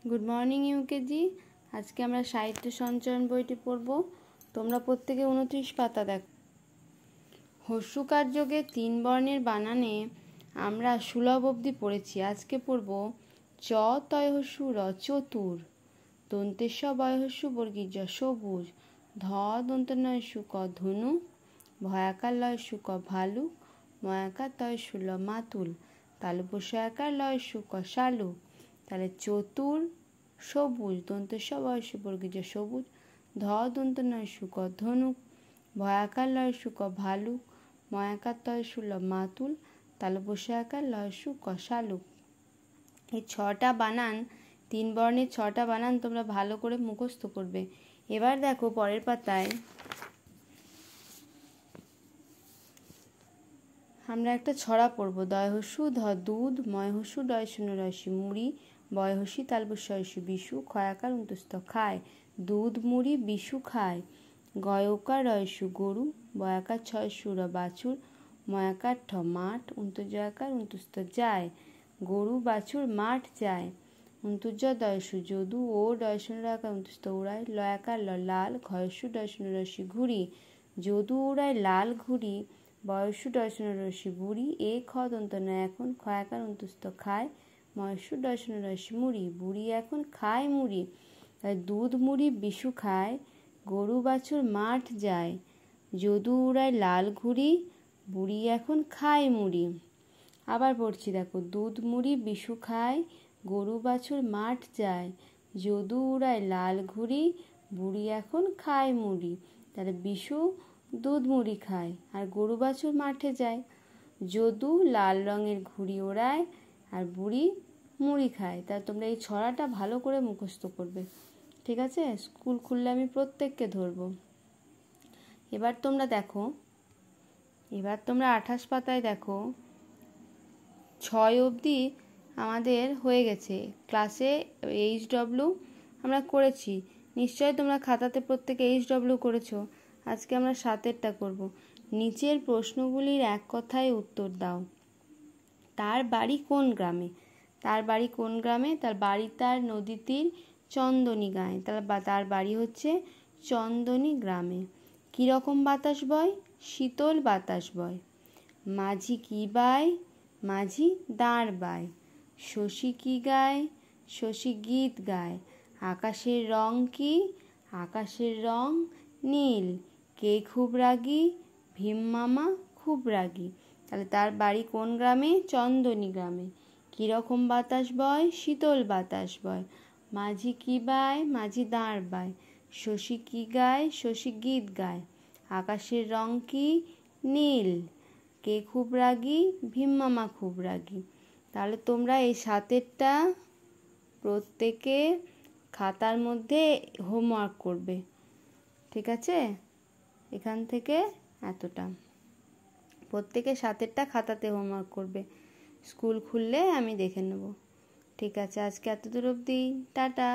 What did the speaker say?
Good morning UKG. আজকে আমরা সাহিত্য সঞ্চরণ বইটি পড়ব। তোমরা প্রত্যেকে 29 পাতা দেখো। হস্যকার যোগে 3 বর্ণের বানানে আমরা সুলভ অবধি পড়েছি। আজকে পড়ব চ তয় হস্যু র চতুর, দন্তেস্ব বয় হস্যু বর্গীর জ সবুজ, ধ দন্ত নয় সু ক ধনু, ভয়াকার লয় সু ক ভালু, ময়াকার তয় সুল মাতুল, তালুপস্যয়াকার লয় সু ক শালুক। তাহলে চতুর, সবুজ, দন্তেস্ব বয় হস্যু বর্গীর জ সবুজ, ধ দন্ত নয় সু ক ধনুক, ভয়াকার লয় সু ক ভালুক, ময়াকার তয় সুল মাতুল, তালুপস্যয়াকার লয় সু ক শালুক। এই 6টা বানান, 3 বর্ণের 6টা বানান তোমরা ভালো করে মুখস্থ করবে। এবার দেখো পরের পাতায় আমরা একটা ছড়া পড়ব। দয় হস্যু ধ দুধ, ময় হস্যু ডয় শূন্য রয়সী মুড়ি, বয় হস্যি তালবস্যয়সী বিশু, ক্ষয়াকার অন্তস্থ খায়, দুধ মুড়ি বিশু খায়, গয়কার রয়সু গরু, বয়াকার ছয় সুর বাছুর, ময়াকার ঠ মাঠ, অন্তর্জয়াকার অন্তস্থ যায়, গরু বাছুর মাঠ যায়, অন্তর্জ দয়সু যদু, ও ডয় শূন্য আকার অন্তস্থ উড়ায়, লয়াকার ল লাল, ঘয়সু ডয় শূন্য রয়সী ঘুড়ি, যদু উড়ায় লাল ঘুড়ি, বয়স্যু ডয়শূন্য রয়সী বুড়ি, এ খ দন্ত নয় এখন, ক্ষয়াকার অন্তস্থ খায়, ময়স্যু ডয়শূন্য রয়সী মুড়ি, বুড়ি এখন খায় মুড়ি। তাই দুধ মুড়ি বিশু খায়, গরু বাছুর মাঠ যায়, যদু উড়ায় লাল ঘুড়ি, বুড়ি এখন খায় মুড়ি। আবার পড়ছি দেখো, দুধ মুড়ি বিশু খায়, গরু বাছুর মাঠ যায়, যদু উড়ায় লাল ঘুড়ি, বুড়ি এখন খায় মুড়ি। তাহলে বিশু দুধ মুড়ি খায় আর গরু বাছুর মাঠে যায়, যদু লাল রঙের ঘুড়ি ওড়ায় আর বুড়ি মুড়ি খায়। তা তোমরা এই ছড়াটা ভালো করে মুখস্থ করবে, ঠিক আছে? স্কুল খুললে আমি প্রত্যেককে ধরবো। এবার তোমরা দেখো, এবার তোমরা 28 পাতায় দেখো, 6 অবধি আমাদের হয়ে গেছে। ক্লাসে HW আমরা করেছি, নিশ্চয়ই তোমরা খাতাতে প্রত্যেকে HW করেছো। আজকে আমরা 7এরটা করব। নিচের প্রশ্নগুলির এক কথায় উত্তর দাও। তার বাড়ি কোন গ্রামে? তার বাড়ি কোন গ্রামে? তার বাড়ি তার নদী তীর চন্দনী গাঁয়ে। তার বাড়ি হচ্ছে চন্দনী গ্রামে। কীরকম বাতাস বয়? শীতল বাতাস বয়। মাঝি কি বায়? মাঝি দাঁড় বায়। শশী কি গায়? শশী গীত গায়। আকাশের রং কি? আকাশের রং নীল। কে খুব রাগী? ভীম মামা খুব রাগী। তাহলে তার বাড়ি কোন গ্রামে? চন্দনী গ্রামে। কীরকম বাতাস বয়? শীতল বাতাস বয়। মাঝি কি বায়? মাঝি দাঁড় বায়। শশী কি গায়? শশী গীত গায়। আকাশের রং কি? নীল। কে খুব রাগী? ভীম মামা খুব রাগী। তাহলে তোমরা এই 7এরটা প্রত্যেকে খাতার মধ্যে হোমওয়ার্ক করবে, ঠিক আছে? এখান থেকে এতটা প্রত্যেকে 7এরটা খাতাতে হোমওয়ার্ক করবে। স্কুল খুললে আমি দেখে নেব, ঠিক আছে? আজকে এত দূর অবধি, টাটা।